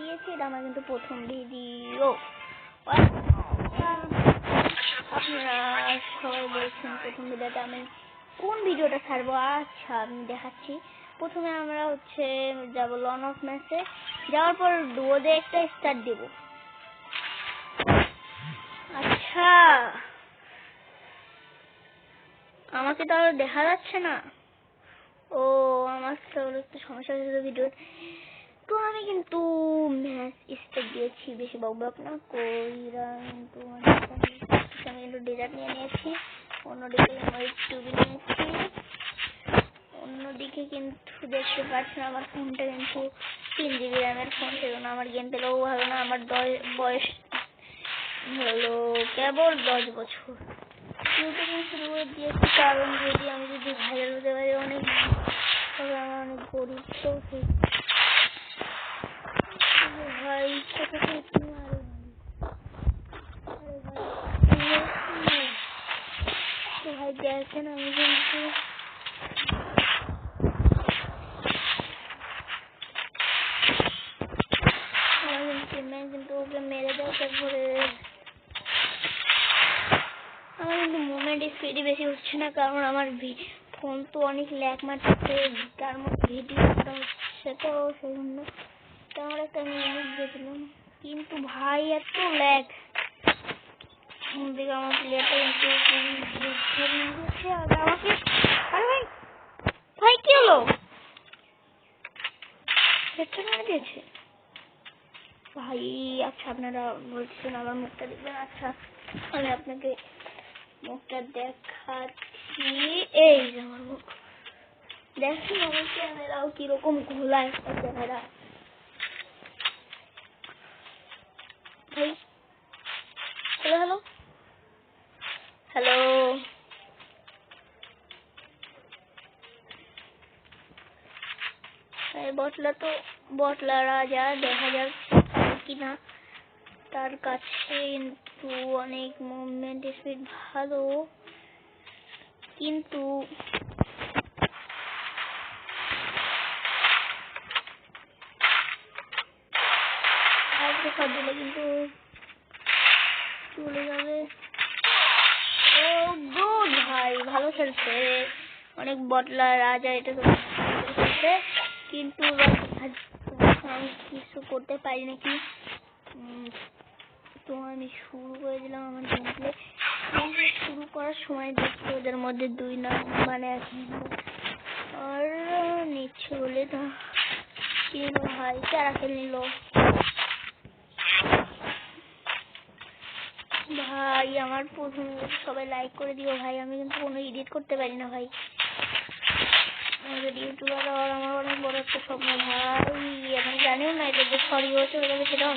দিয়েছি, এটা আমার কিন্তু প্রথম ভিডিও। আপনারা সবাই বলছেন প্রথম ভিডিওটা আমি কোন ভিডিওটা ছাড়বো। আচ্ছা আমি দেখাচ্ছি। প্রথমে আমরা যাব লন অফ ম্যাচে, যাওয়ার পর ডুয়োতে একটা স্টার্ট দেব। আচ্ছা আমাকে তো আর দেখা যাচ্ছে না। ও আমার তো একটু সমস্যা হয়েছিল ভিডিও। তো আমি কিন্তু ম্যাচ স্টার্ট দিয়েছি, বেশি বকবক না কইরা কিন্তু আমি কিন্তু ডেজার্ট নিয়ে নিয়েছি। অন্যদিকে আমার টিভি নিয়েছি। অন্যদিকে কিন্তু দেখতে পাচ্ছেন আমার ফোনটা কিন্তু 3 GB র্যামের ফোন, সেজন্য আমার গেম পেলেও ভালো না। আমার বয়স হলো কেবল 10 বছর। ইউটিউবে শুরু করে দিয়েছি কারণ যদি আমি ভাইরাল হতে পারি অনেক, তবে আমার অনেক গরিব। তো ভাই তো ভাই দেখেন আমি কিন্তু ওকে মেরে দেয়। তারপরে আমার কিন্তু মুভমেন্ট স্পিড বেশি হচ্ছে না, কারণ আমার ফোন তো অনেক ল্যাগ মারছে, তার মধ্যে ভিডিওটা হচ্ছে, তো সেই জন্য তেমন একটা আমি ইউনিক দিয়েছিলাম। কিন্তু ভাই এত ল্যাগ দেখে আমার প্লেয়ারটা কিন্তু আমাকে। আরে ভাই ভাই কি হলো, হেডশট মেরে দিয়েছে ভাই। আচ্ছা আপনারা বলছেন আমার মুখটা দেখবেন। আচ্ছা আমি আপনাকে মুখটা দেখাচ্ছি। এই যে আমার মুখ দেখুন, আমার ক্যামেরাও কিরকম ঘোলায় একটা ক্যামেরা। ভাই হ্যালো হ্যালো হ্যালো। বটলা রাজা দেখা যাক কিনা। তার কাছে কিন্তু অনেক মুভমেন্ট স্পিড ভালো, কিন্তু দিলে কিন্তু চলে যাবে। ও গুড ভাই, ভালো খেলছে অনেক বটলা রাজা। এটা তো খেলছে, কিন্তু আমি কিছু করতে পারি নাকি। তো আমি শুরু করে দিলাম আমার গেম প্লে। শুরু করার সময় দেখছি ওদের মধ্যে 2 মানে 1 আর নিচ্ছে বলে তো ভাই কারা খেল নিল। ভাই আমার প্রথম সবাই লাইক করে দিও ভাই, আমি কিন্তু কোনো এডিট করতে পারি না ভাই। ইউটিউবার হওয়ার আমার অনেক বড় একটা স্বপ্ন ভাই। আমি জানিও না এটা যে ফরিও চলে যাবে, সেটাও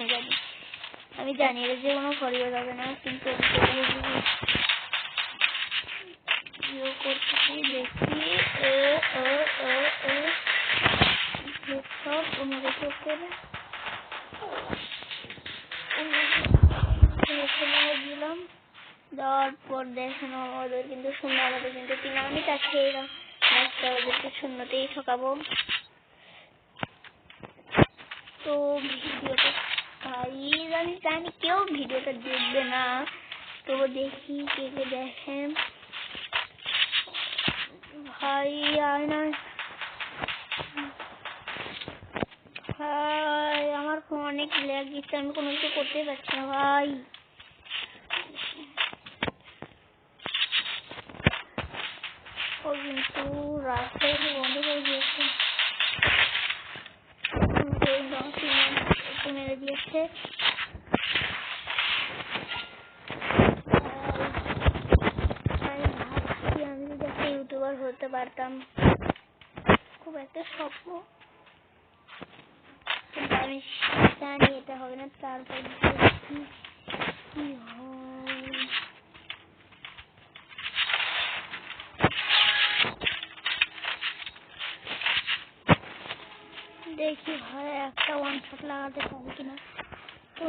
আমি জানি এটা যে কোনো ফরিও যাবে না, কিন্তু করতেছি দেখি সব অনুরোধ করে দিলাম। দেওয়ার পর দেখেন ওদের কিন্তু শূন্য, আমাদের কিন্তু 3 মিনিট আছে। ম্যাচটা ওদেরকে শূন্যতেই ঠকাবো। তো ভিডিওটা ভাই আমি জানি কেউ ভিডিওটা দেখবে না, তো দেখি কে কে দেখেন ভাই। আয় না ভাই, আমার ফোন অনেক ল্যাগ দিচ্ছে, আমি কোনো কিছু করতে পারছি না ভাই। ও কিন্তু রাস্তায় বন্ধ করে দিয়েছে, মেরে দিয়েছে। আমি যদি একটা ইউটিউবার হতে পারতাম, খুব একটা স্বপ্ন, কিন্তু আমি জানি এটা হবে না। তারপর কি দেখি ভাই একটা 1 শট লাগাতে পারি কিনা। তো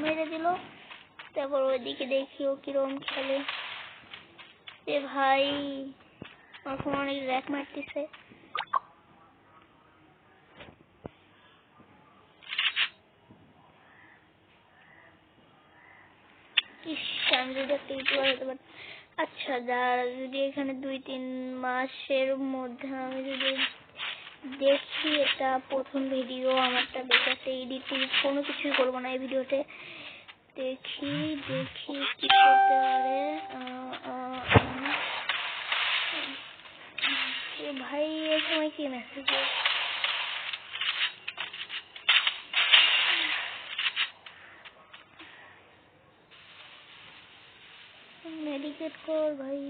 মেরে দিল। তারপর ওইদিকে দেখি ও কিরম খেলে। ভাই আমার ফোন অনেক র্যাক মারতেছে। ইস, আমি যদি একটা ইউটিউবার হতে পারতাম। আচ্ছা, যারা যদি এখানে 2-3 মাসের মধ্যে আমি যদি দেখি, এটা প্রথম ভিডিও আমারটা, বেশি একটা এডিটিং কোনো কিছুই করবো না এই ভিডিওতে। দেখি দেখি কি করতে পারে। ভাই এই সময় কি মেসেজ? মেডিকেট কর ভাই।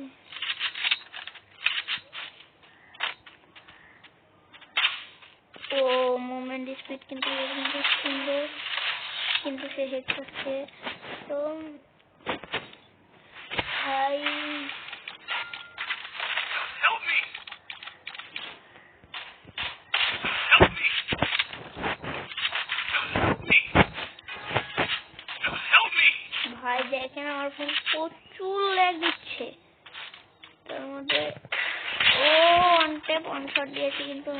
ও মুভমেন্ট স্পিড কিন্তু সুন্দর, কিন্তু সে হেড করছে। তো ভাই ভাই দেখেন আমার ফোন প্রচুর ল্যাগ দিচ্ছে। তার মধ্যে ও অন ট্যাপ অন শট দিয়েছে, কিন্তু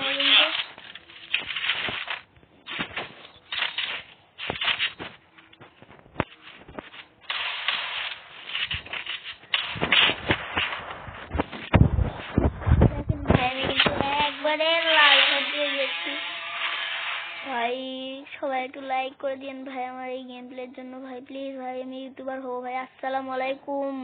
একবারে লাল শট দিয়ে গেছি। ভাই সবাই একটু লাইক করে দিন ভাই আমার এই গেম প্লের জন্য ভাই, প্লিজ ভাই, আমি ইউটিউবার হবো ভাই। আসসালামু আলাইকুম।